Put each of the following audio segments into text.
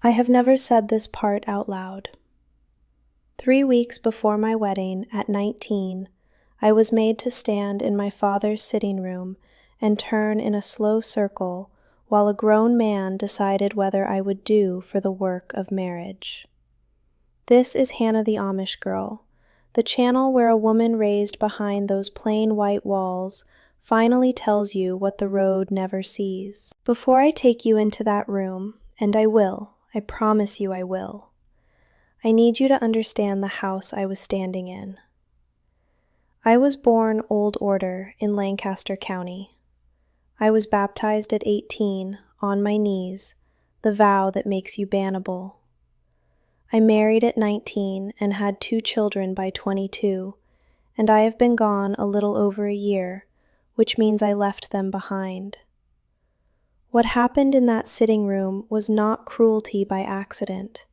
I have never said this part out loud. 3 weeks before my wedding, at 19, I was made to stand in my father's sitting room and turn in a slow circle while a grown man decided whether I would do for the work of marriage. This is Hannah the Amish Girl, the channel where a woman raised behind those plain white walls finally tells you what the road never sees. Before I take you into that room, and I will, I promise you I will, I need you to understand the house I was standing in. I was born Old Order in Lancaster County. I was baptized at 18, on my knees, the vow that makes you bannable. I married at 19 and had 2 children by 22, and I have been gone a little over a year, which means I left them behind. What happened in that sitting room was not cruelty by accident.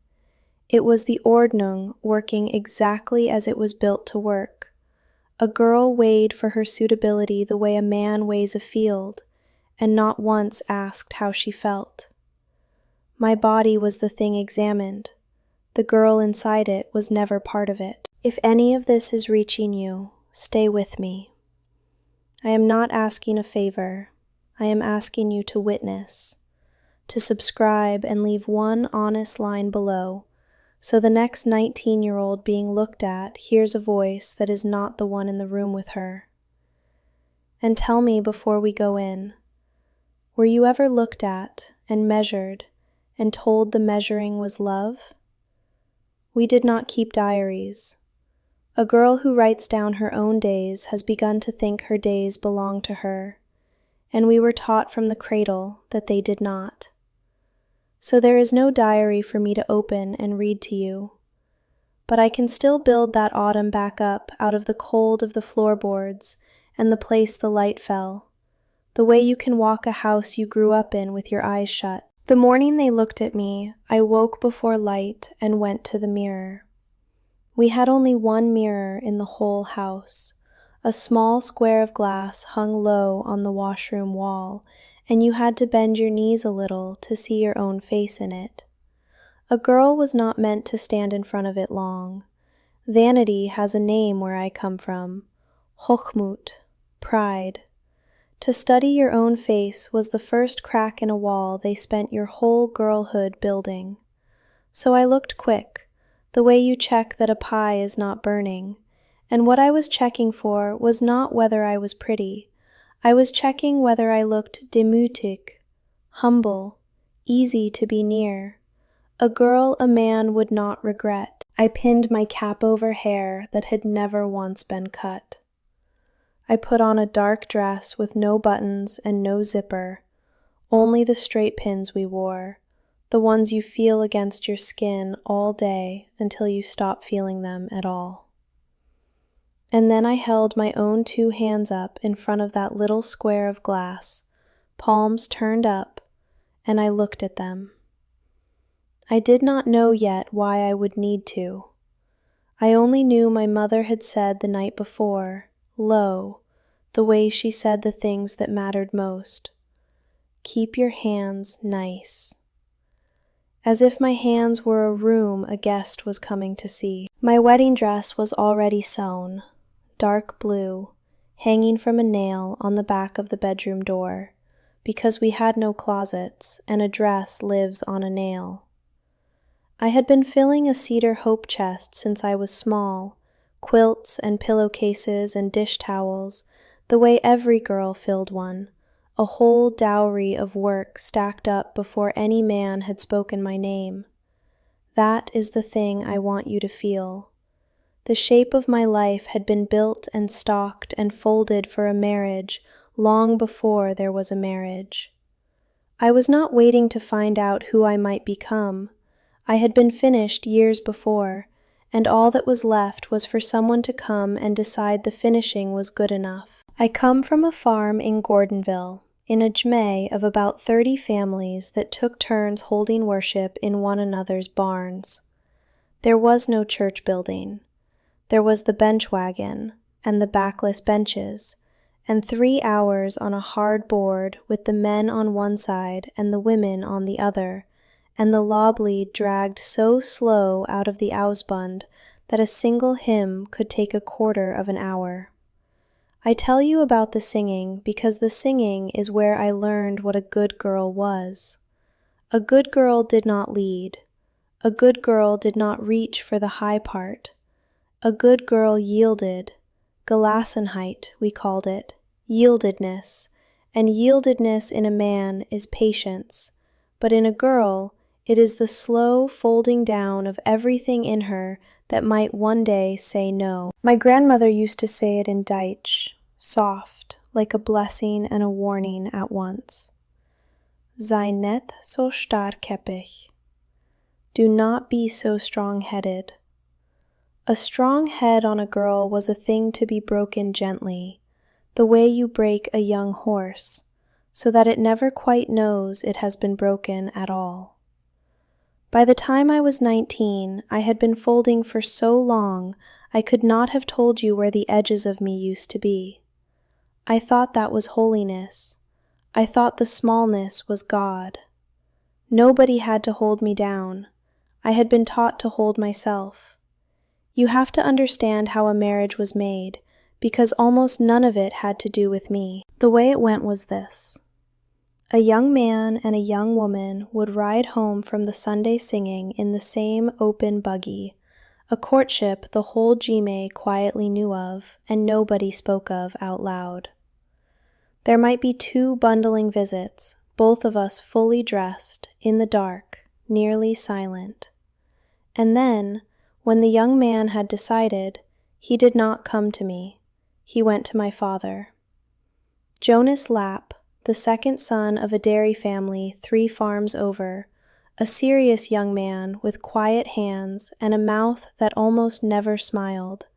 It was the Ordnung working exactly as it was built to work. A girl weighed for her suitability the way a man weighs a field, and not once asked how she felt. My body was the thing examined. The girl inside it was never part of it. If any of this is reaching you, stay with me. I am not asking a favor. I am asking you to witness, to subscribe and leave one honest line below, so the next 19-year-old being looked at hears a voice that is not the one in the room with her. And tell me before we go in, were you ever looked at and measured and told the measuring was love? We did not keep diaries. A girl who writes down her own days has begun to think her days belong to her, and we were taught from the cradle that they did not. So there is no diary for me to open and read to you, but I can still build that autumn back up out of the cold of the floorboards and the place the light fell, the way you can walk a house you grew up in with your eyes shut. The morning they looked at me, I woke before light and went to the mirror. We had only one mirror in the whole house, a small square of glass hung low on the washroom wall, and you had to bend your knees a little to see your own face in it. A girl was not meant to stand in front of it long. Vanity has a name where I come from, Hochmut, pride. To study your own face was the first crack in a wall they spent your whole girlhood building. So I looked quick, the way you check that a pie is not burning, and what I was checking for was not whether I was pretty. I was checking whether I looked demütig, humble, easy to be near, a girl a man would not regret. I pinned my cap over hair that had never once been cut. I put on a dark dress with no buttons and no zipper, only the straight pins we wore, the ones you feel against your skin all day until you stop feeling them at all. And then I held my own 2 hands up in front of that little square of glass, palms turned up, and I looked at them. I did not know yet why I would need to. I only knew my mother had said the night before, low, the way she said the things that mattered most. Keep your hands nice. As if my hands were a room a guest was coming to see. My wedding dress was already sewn, dark blue, hanging from a nail on the back of the bedroom door, because we had no closets and a dress lives on a nail. I had been filling a cedar hope chest since I was small, quilts and pillowcases and dish towels, the way every girl filled one, a whole dowry of work stacked up before any man had spoken my name. That is the thing I want you to feel. The shape of my life had been built and stocked and folded for a marriage long before there was a marriage. I was not waiting to find out who I might become. I had been finished years before, and all that was left was for someone to come and decide the finishing was good enough. I come from a farm in Gordonville, in a jmeh of about 30 families that took turns holding worship in one another's barns. There was no church building. There was the bench wagon, and the backless benches, and 3 hours on a hard board with the men on one side and the women on the other, and the Loblied dragged so slow out of the Ausbund that a single hymn could take a quarter of an hour. I tell you about the singing because the singing is where I learned what a good girl was. A good girl did not lead. A good girl did not reach for the high part. A good girl yielded. Gelassenheit, we called it, yieldedness, and yieldedness in a man is patience, but in a girl it is the slow folding down of everything in her that might one day say no. My grandmother used to say it in Deutsch, soft, like a blessing and a warning at once. Sei nicht so starkköpfig. Do not be so strong-headed. A strong head on a girl was a thing to be broken gently, the way you break a young horse, so that it never quite knows it has been broken at all. By the time I was 19, I had been folding for so long I could not have told you where the edges of me used to be. I thought that was holiness. I thought the smallness was God. Nobody had to hold me down. I had been taught to hold myself. You have to understand how a marriage was made, because almost none of it had to do with me. The way it went was this. A young man and a young woman would ride home from the Sunday singing in the same open buggy, a courtship the whole Jime quietly knew of and nobody spoke of out loud. There might be 2 bundling visits, both of us fully dressed, in the dark, nearly silent. And then, when the young man had decided, he did not come to me. He went to my father. Jonas Lapp, the second son of a dairy family 3 farms over, a serious young man with quiet hands and a mouth that almost never smiled,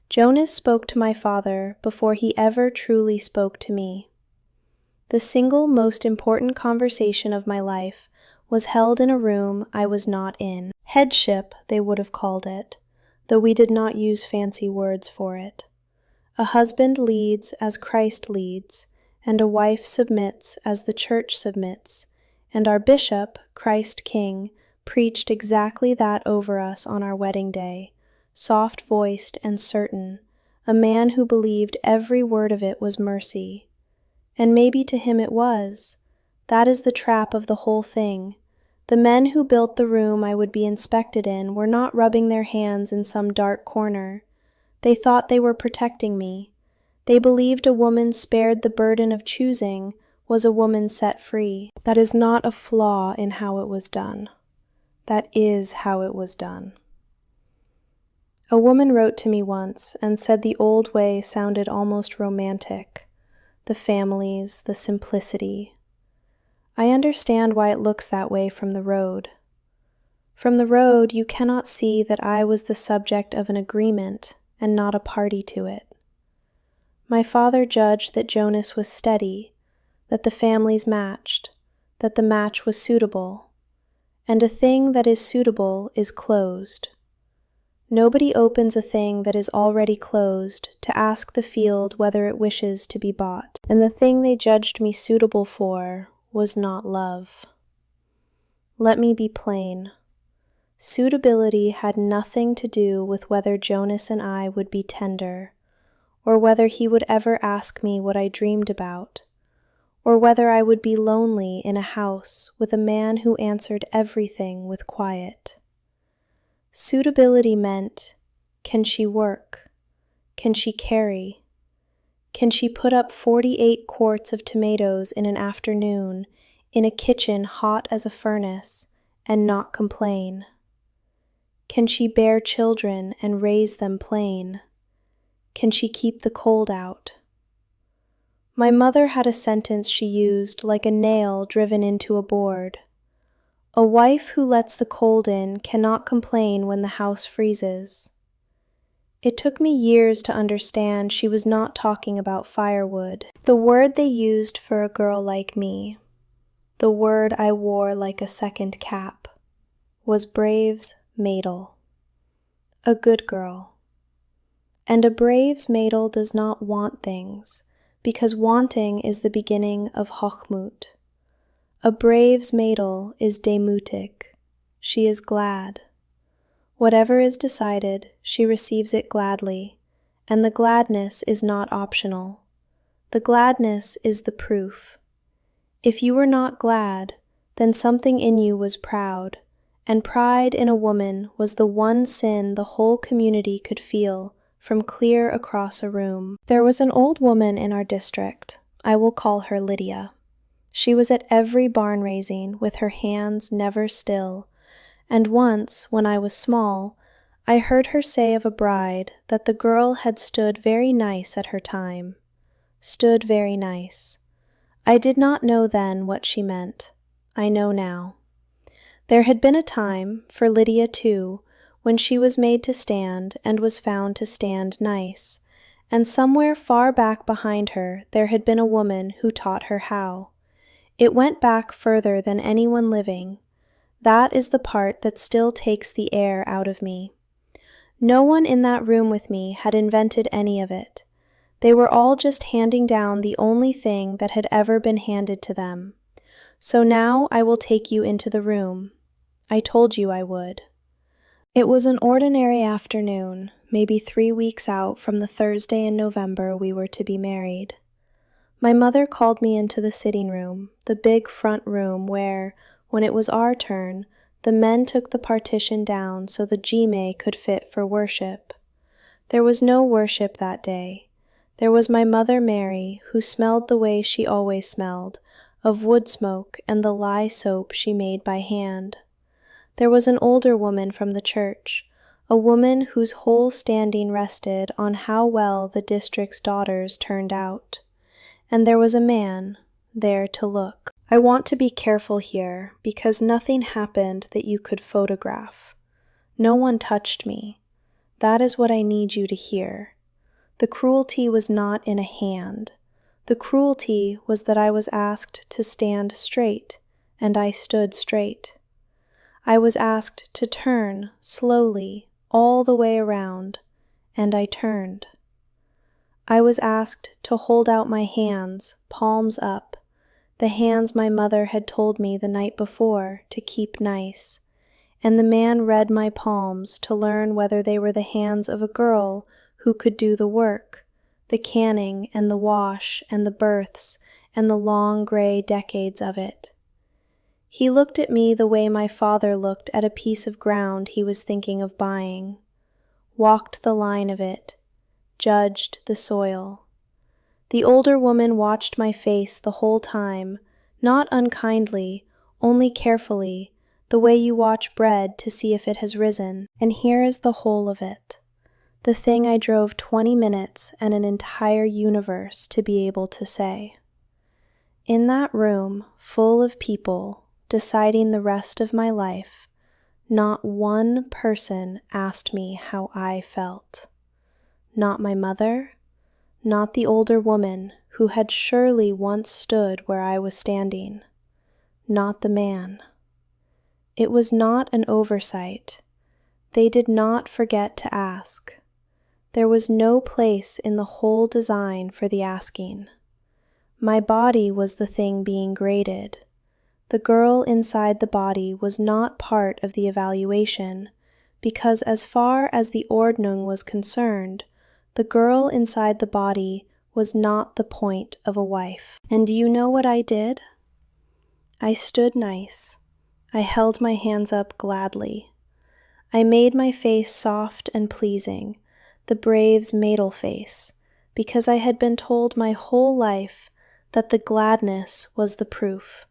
Jonas spoke to my father before he ever truly spoke to me. The single most important conversation of my life was held in a room I was not in. Headship, they would have called it, though we did not use fancy words for it. A husband leads as Christ leads, and a wife submits as the church submits, and our bishop, Christ King, preached exactly that over us on our wedding day, soft-voiced and certain, a man who believed every word of it was mercy. And maybe to him it was. That is the trap of the whole thing. The men who built the room I would be inspected in were not rubbing their hands in some dark corner. They thought they were protecting me. They believed a woman spared the burden of choosing was a woman set free. That is not a flaw in how it was done. That is how it was done. A woman wrote to me once and said the old way sounded almost romantic. The families, the simplicity. I understand why it looks that way from the road. From the road, you cannot see that I was the subject of an agreement and not a party to it. My father judged that Jonas was steady, that the families matched, that the match was suitable, and a thing that is suitable is closed. Nobody opens a thing that is already closed to ask the field whether it wishes to be bought, and the thing they judged me suitable for was not love. Let me be plain. Suitability had nothing to do with whether Jonas and I would be tender, or whether he would ever ask me what I dreamed about, or whether I would be lonely in a house with a man who answered everything with quiet. Suitability meant, can she work? Can she carry? Can she put up 48 quarts of tomatoes in an afternoon in a kitchen hot as a furnace and not complain? Can she bear children and raise them plain? Can she keep the cold out? My mother had a sentence she used like a nail driven into a board. A wife who lets the cold in cannot complain when the house freezes. It took me years to understand she was not talking about firewood. The word they used for a girl like me, the word I wore like a second cap, was Brave's Mädel, a good girl. And a Brave's Mädel does not want things, because wanting is the beginning of Hochmut. A Brave's Mädel is demutig. she is glad. Whatever is decided, she receives it gladly, and the gladness is not optional. The gladness is the proof. If you were not glad, then something in you was proud, and pride in a woman was the one sin the whole community could feel from clear across a room. There was an old woman in our district. I will call her Lydia. She was at every barn raising with her hands never still, and once, when I was small, I heard her say of a bride that the girl had stood very nice at her time. Stood very nice. I did not know then what she meant. I know now. There had been a time, for Lydia too, when she was made to stand and was found to stand nice, and somewhere far back behind her there had been a woman who taught her how. It went back further than anyone living. That is the part that still takes the air out of me. No one in that room with me had invented any of it. They were all just handing down the only thing that had ever been handed to them. So now I will take you into the room. I told you I would. It was an ordinary afternoon, maybe 3 weeks out from the Thursday in November we were to be married. My mother called me into the sitting room, the big front room where, when it was our turn, the men took the partition down so the Jime could fit for worship. There was no worship that day. There was my mother Mary, who smelled the way she always smelled, of wood smoke and the lye soap she made by hand. There was an older woman from the church, a woman whose whole standing rested on how well the district's daughters turned out. And there was a man there to look. I want to be careful here because nothing happened that you could photograph. No one touched me. That is what I need you to hear. The cruelty was not in a hand. The cruelty was that I was asked to stand straight, and I stood straight. I was asked to turn slowly all the way around, and I turned. I was asked to hold out my hands, palms up, the hands my mother had told me the night before to keep nice, and the man read my palms to learn whether they were the hands of a girl who could do the work, the canning and the wash and the births and the long gray decades of it. He looked at me the way my father looked at a piece of ground he was thinking of buying, walked the line of it, judged the soil. The older woman watched my face the whole time, not unkindly, only carefully, the way you watch bread to see if it has risen. And here is the whole of it, the thing I drove 20 minutes and an entire universe to be able to say. In that room, full of people, deciding the rest of my life, not one person asked me how I felt. Not my mother, not the older woman who had surely once stood where I was standing, not the man. It was not an oversight. They did not forget to ask. There was no place in the whole design for the asking. My body was the thing being graded. The girl inside the body was not part of the evaluation, because as far as the Ordnung was concerned, the girl inside the body was not the point of a wife. And do you know what I did? I stood nice. I held my hands up gladly. I made my face soft and pleasing, the brave's maidel face, because I had been told my whole life that the gladness was the proof,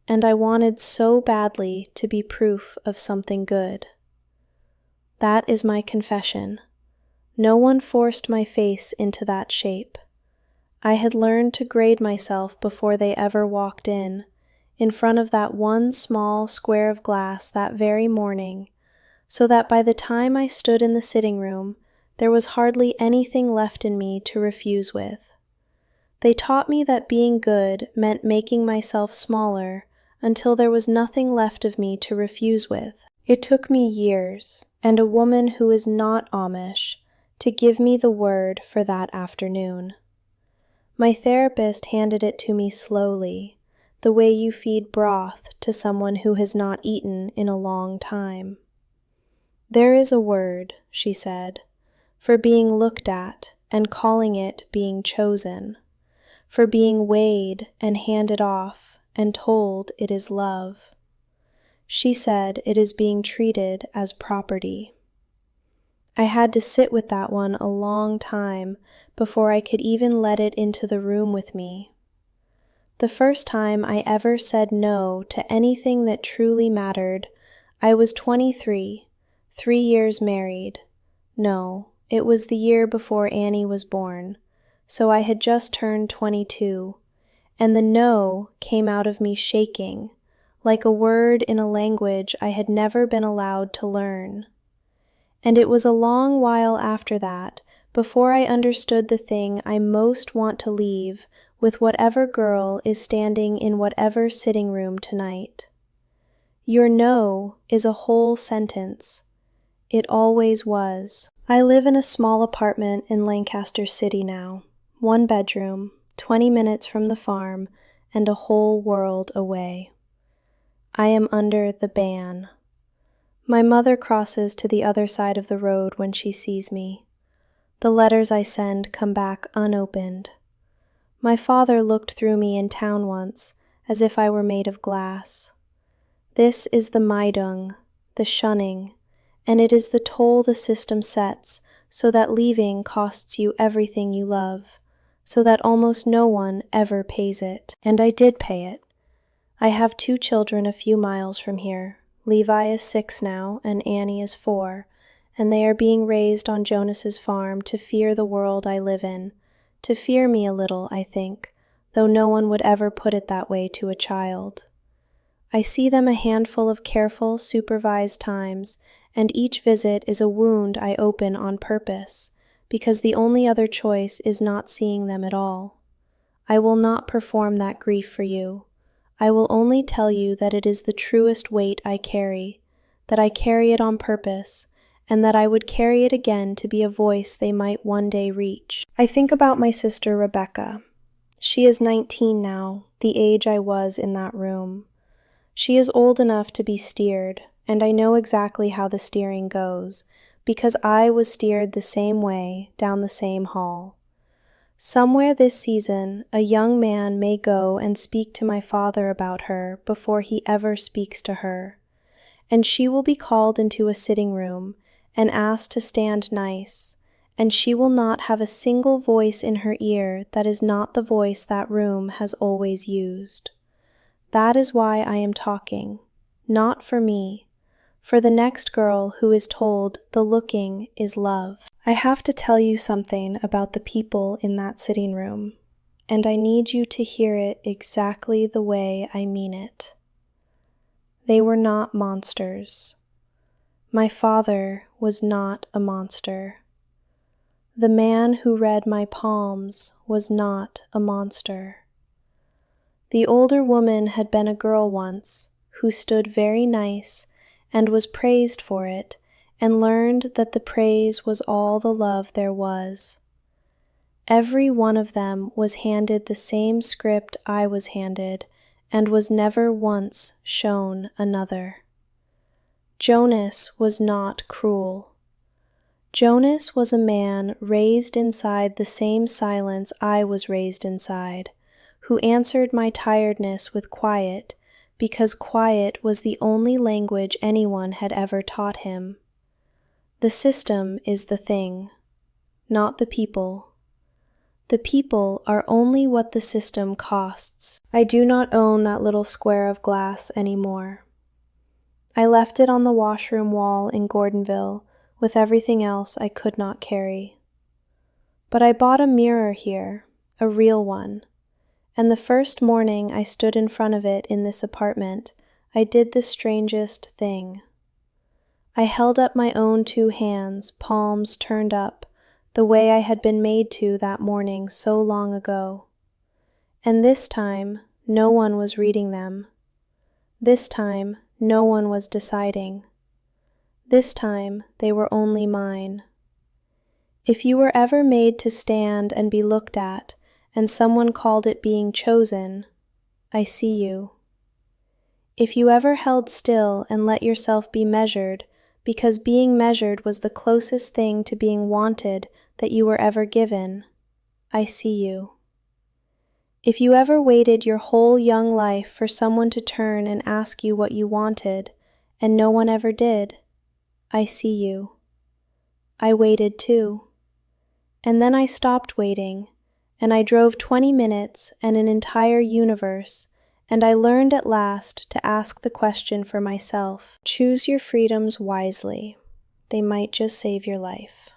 and I wanted so badly to be proof of something good. That is my confession. No one forced my face into that shape. I had learned to grade myself before they ever walked in front of that one small square of glass that very morning, so that by the time I stood in the sitting room, there was hardly anything left in me to refuse with. They taught me that being good meant making myself smaller until there was nothing left of me to refuse with. It took me years, and a woman who is not Amish, to give me the word for that afternoon. My therapist handed it to me slowly, the way you feed broth to someone who has not eaten in a long time. There is a word, she said, for being looked at and calling it being chosen, for being weighed and handed off and told it is love. She said it is being treated as property. I had to sit with that one a long time before I could even let it into the room with me. The first time I ever said no to anything that truly mattered, I was 23, 3 years married. No, it was the year before Annie was born, so I had just turned 22, and the no came out of me shaking, like a word in a language I had never been allowed to learn. And it was a long while after that before I understood the thing I most want to leave with whatever girl is standing in whatever sitting room tonight. Your no is a whole sentence. It always was. I live in a small apartment in Lancaster City now, 1 bedroom, 20 minutes from the farm, and a whole world away. I am under the ban. My mother crosses to the other side of the road when she sees me. The letters I send come back unopened. My father looked through me in town once, as if I were made of glass. This is the Meidung, the shunning, and it is the toll the system sets so that leaving costs you everything you love, so that almost no one ever pays it. And I did pay it. I have 2 children a few miles from here. Levi is 6 now, and Annie is 4, and they are being raised on Jonas's farm to fear the world I live in, to fear me a little, I think, though no one would ever put it that way to a child. I see them a handful of careful, supervised times, and each visit is a wound I open on purpose, because the only other choice is not seeing them at all. I will not perform that grief for you. I will only tell you that it is the truest weight I carry, that I carry it on purpose, and that I would carry it again to be a voice they might one day reach. I think about my sister Rebecca. She is 19 now, the age I was in that room. She is old enough to be steered, and I know exactly how the steering goes, because I was steered the same way down the same hall. Somewhere this season, a young man may go and speak to my father about her before he ever speaks to her, and she will be called into a sitting room and asked to stand nice, and she will not have a single voice in her ear that is not the voice that room has always used. That is why I am talking, not for me, for the next girl who is told the looking is love. I have to tell you something about the people in that sitting room, and I need you to hear it exactly the way I mean it. They were not monsters. My father was not a monster. The man who read my palms was not a monster. The older woman had been a girl once who stood very nice and was praised for it, and learned that the praise was all the love there was. Every one of them was handed the same script I was handed, and was never once shown another. Jonas was not cruel. Jonas was a man raised inside the same silence I was raised inside, who answered my tiredness with quiet, because quiet was the only language anyone had ever taught him. The system is the thing, not the people. The people are only what the system costs. I do not own that little square of glass anymore. I left it on the washroom wall in Gordonville with everything else I could not carry. But I bought a mirror here, a real one, and the first morning I stood in front of it in this apartment, I did the strangest thing. I held up my own 2 hands, palms turned up, the way I had been made to that morning so long ago. And this time, no one was reading them. This time, no one was deciding. This time, they were only mine. If you were ever made to stand and be looked at, and someone called it being chosen, I see you. If you ever held still and let yourself be measured, because being measured was the closest thing to being wanted that you were ever given, I see you. If you ever waited your whole young life for someone to turn and ask you what you wanted, and no one ever did, I see you. I waited too. And then I stopped waiting, and I drove 20 minutes and an entire universe, and I learned at last to ask the question for myself. Choose your freedoms wisely. They might just save your life.